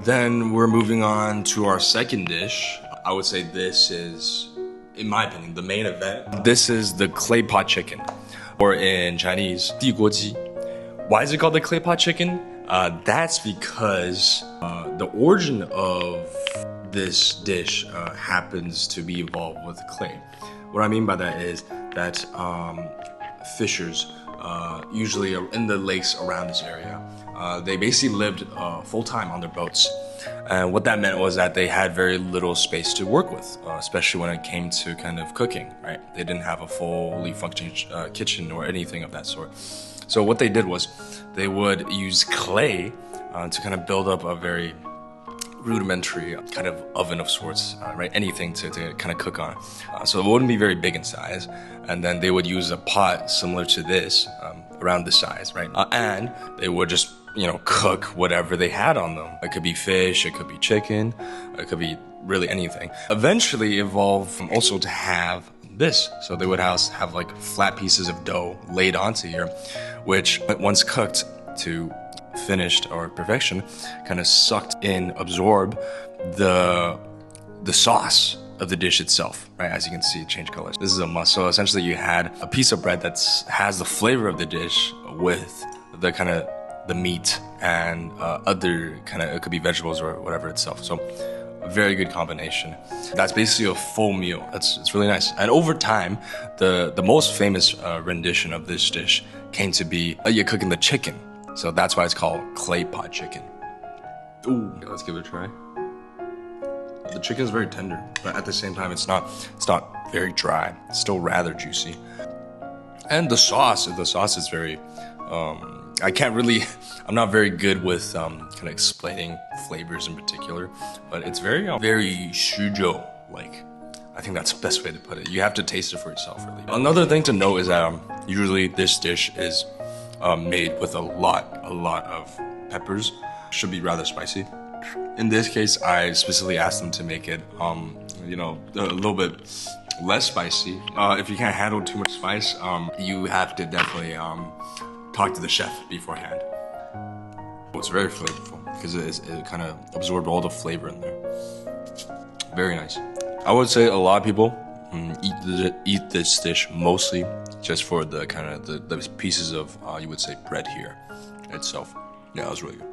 Then we're moving on to our second dish. I would say this is, in my opinion, the main event. This is the clay pot chicken, or in Chinese, 地锅鸡. Why is it called the clay pot chicken? That's because the origin of this dish happens to be involved with clay. What I mean by that is that fishers, usually in the lakes around this area, they basically lived full-time on their boats. And what that meant was that they had very little space to work with, especially when it came to kind of cooking, right? They didn't have a fully functioning kitchen or anything of that sort. So what they did was they would use clay to kind of build up a very rudimentary kind of oven of sorts, right? Anything to kind of cook on. So it wouldn't be very big in size. And then they would use a pot similar to this, around this size, right? And they would just, cook whatever they had on them. It could be fish, it could be chicken, it could be really anything. Eventually evolved also to have this. So they would have like flat pieces of dough laid onto here, which once cooked to finished or perfection, kind of sucked in, absorb the sauce of the dish itself, right? As you can see, it changed colors. This is a must. So essentially you had a piece of bread that has the flavor of the dish with the kind of the meat and other kind of, it could be vegetables or whatever itself. So a very good combination. That's basically a full meal. It's really nice. And over time, the most famous rendition of this dish came to be you're cooking the chicken. So that's why it's called clay pot chicken. Ooh, let's give it a try. The chicken is very tender, but at the same time, it's not very dry. It's still rather juicy. And the sauce is very, I'm not very good with kind of explaining flavors in particular, but it's very Xuzhou like. I think that's the best way to put it. You have to taste it for yourself, really. Another thing to note is that usually this dish is made with a lot of peppers. Should be rather spicy. In this case, I specifically asked them to make it, a little bit less spicy. If you can't handle too much spice, you have to definitely talk to the chef beforehand. It's very flavorful because it kind of absorbed all the flavor in there. Very nice. I would say a lot of people eat this dish mostly just for the kind of the pieces of you would say bread here itself. Yeah, it was really good.